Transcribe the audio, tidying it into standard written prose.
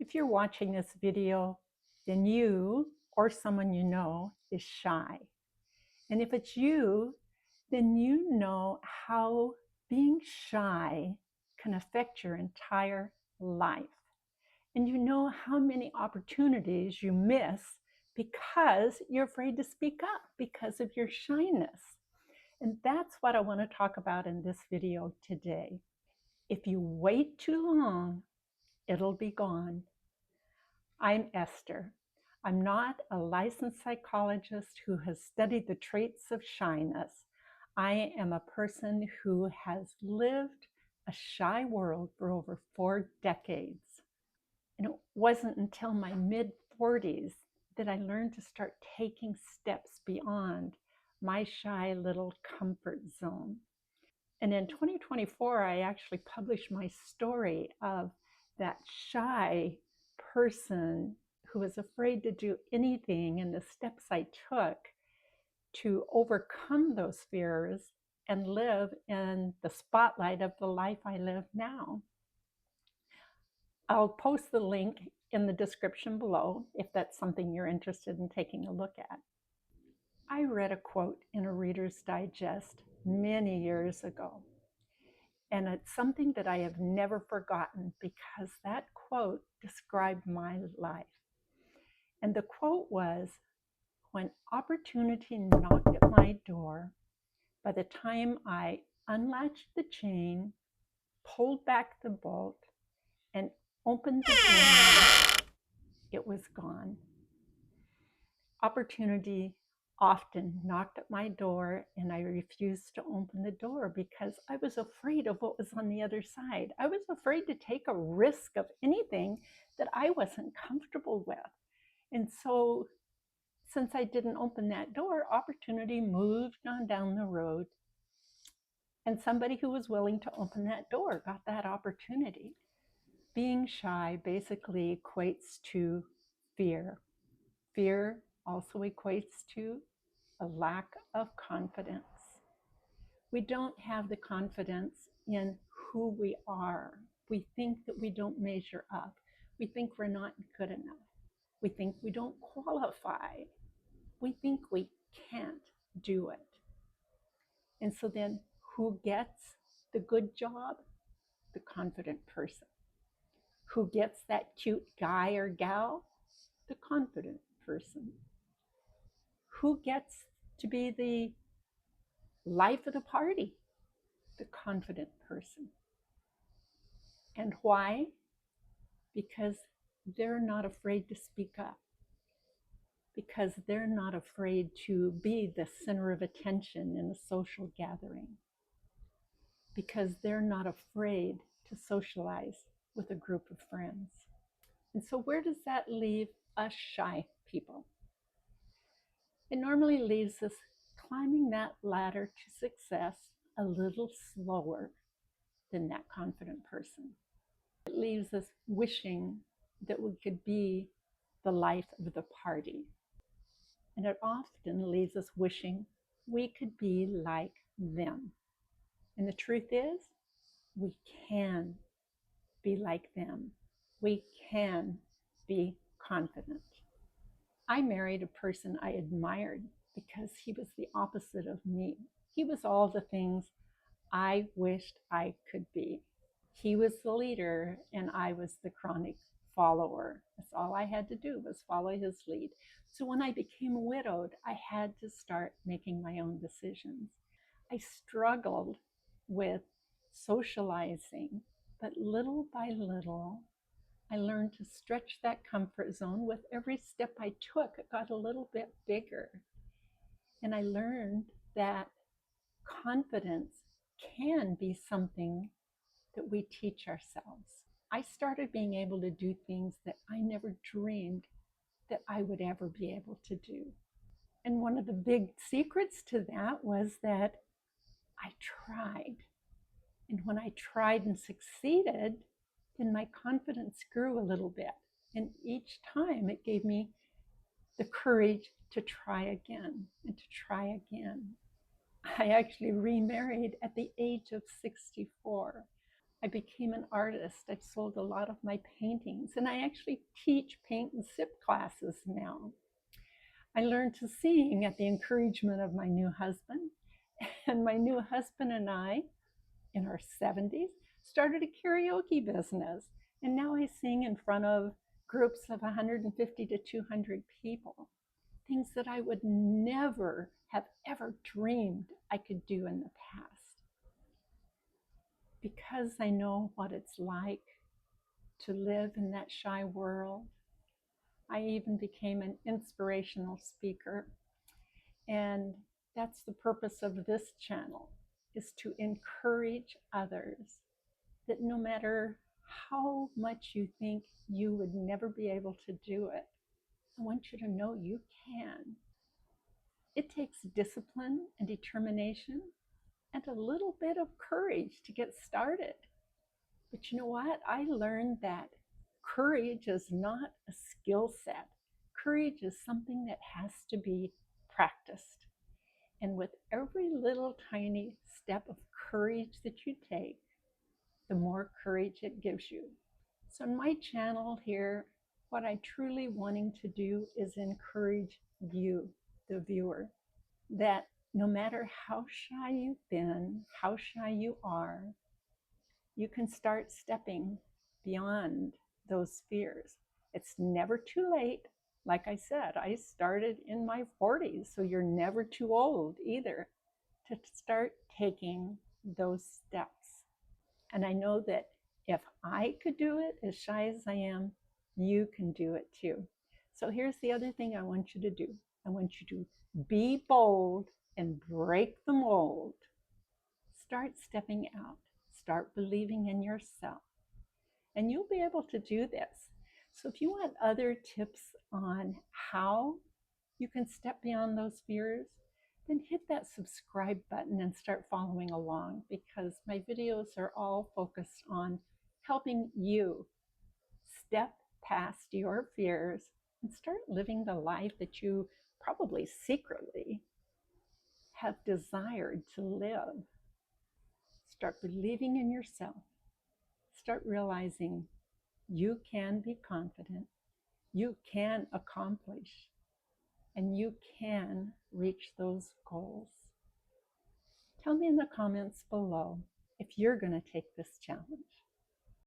If you're watching this video, then you or someone you know is shy. And if it's you, then you know how being shy can affect your entire life. And you know how many opportunities you miss because you're afraid to speak up because of your shyness. And that's what I want to talk about in this video today. If you wait too long, it'll be gone. I'm Esther. I'm not a licensed psychologist who has studied the traits of shyness. I am a person who has lived a shy world for over 4 decades. And it wasn't until my mid 40s that I learned to start taking steps beyond my shy little comfort zone. And in 2024, I actually published my story of that shy person who was afraid to do anything and the steps I took to overcome those fears and live in the spotlight of the life I live now. I'll post the link in the description below if that's something you're interested in taking a look at. I read a quote in a Reader's Digest many years ago. And it's something that I have never forgotten because that quote described my life. And the quote was, "When opportunity knocked at my door, by the time I unlatched the chain, pulled back the bolt, and opened the door, it was gone." Opportunity often knocked at my door and I refused to open the door because I was afraid of what was on the other side. I was afraid to take a risk of anything that I wasn't comfortable with. And so since I didn't open that door, opportunity moved on down the road. And somebody who was willing to open that door got that opportunity. Being shy basically equates to fear. Fear also equates to a lack of confidence. We don't have the confidence in who we are. We think that we don't measure up. We think we're not good enough. We think we don't qualify. We think we can't do it. And so then who gets the good job? The confident person. Who gets that cute guy or gal? The confident person. Who gets to be the life of the party? The confident person. And why? Because they're not afraid to speak up. Because they're not afraid to be the center of attention in a social gathering. Because they're not afraid to socialize with a group of friends. And so where does that leave us shy people? It normally leaves us climbing that ladder to success a little slower than that confident person. It leaves us wishing that we could be the life of the party. And it often leaves us wishing we could be like them. And the truth is, we can be like them. We can be confident. I married a person I admired because he was the opposite of me. He was all the things I wished I could be. He was the leader and I was the chronic follower. That's all I had to do was follow his lead. So when I became widowed, I had to start making my own decisions. I struggled with socializing, but little by little, I learned to stretch that comfort zone. With every step I took, it got a little bit bigger. And I learned that confidence can be something that we teach ourselves. I started being able to do things that I never dreamed that I would ever be able to do. And one of the big secrets to that was that I tried. And when I tried and succeeded, then my confidence grew a little bit. And each time it gave me the courage to try again and to try again. I actually remarried at the age of 64. I became an artist. I've sold a lot of my paintings, and I actually teach paint and sip classes now. I learned to sing at the encouragement of my new husband, and my new husband and I, in our 70s, started a karaoke business. And now I sing in front of groups of 150 to 200 people, things that I would never have ever dreamed I could do in the past. Because I know what it's like to live in that shy world, I even became an inspirational speaker. And that's the purpose of this channel, is to encourage others that no matter how much you think you would never be able to do it, I want you to know you can. It takes discipline and determination and a little bit of courage to get started. But you know what? I learned that courage is not a skill set. Courage is something that has to be practiced. And with every little tiny step of courage that you take, the more courage it gives you. So, in my channel here, what I truly wanting to do is encourage you, the viewer, that no matter how shy you've been, how shy you are, you can start stepping beyond those fears. It's never too late. Like I said, I started in my 40s, so you're never too old either to start taking those steps. And I know that if I could do it as shy as I am, you can do it too. So here's the other thing I want you to do. I want you to be bold and break the mold. Start stepping out. Start believing in yourself. And you'll be able to do this. So if you want other tips on how you can step beyond those fears, then hit that subscribe button and start following along, because my videos are all focused on helping you step past your fears and start living the life that you probably secretly have desired to live. Start believing in yourself. Start realizing you can be confident, you can accomplish, and you can reach those goals. Tell me in the comments below if you're going to take this challenge.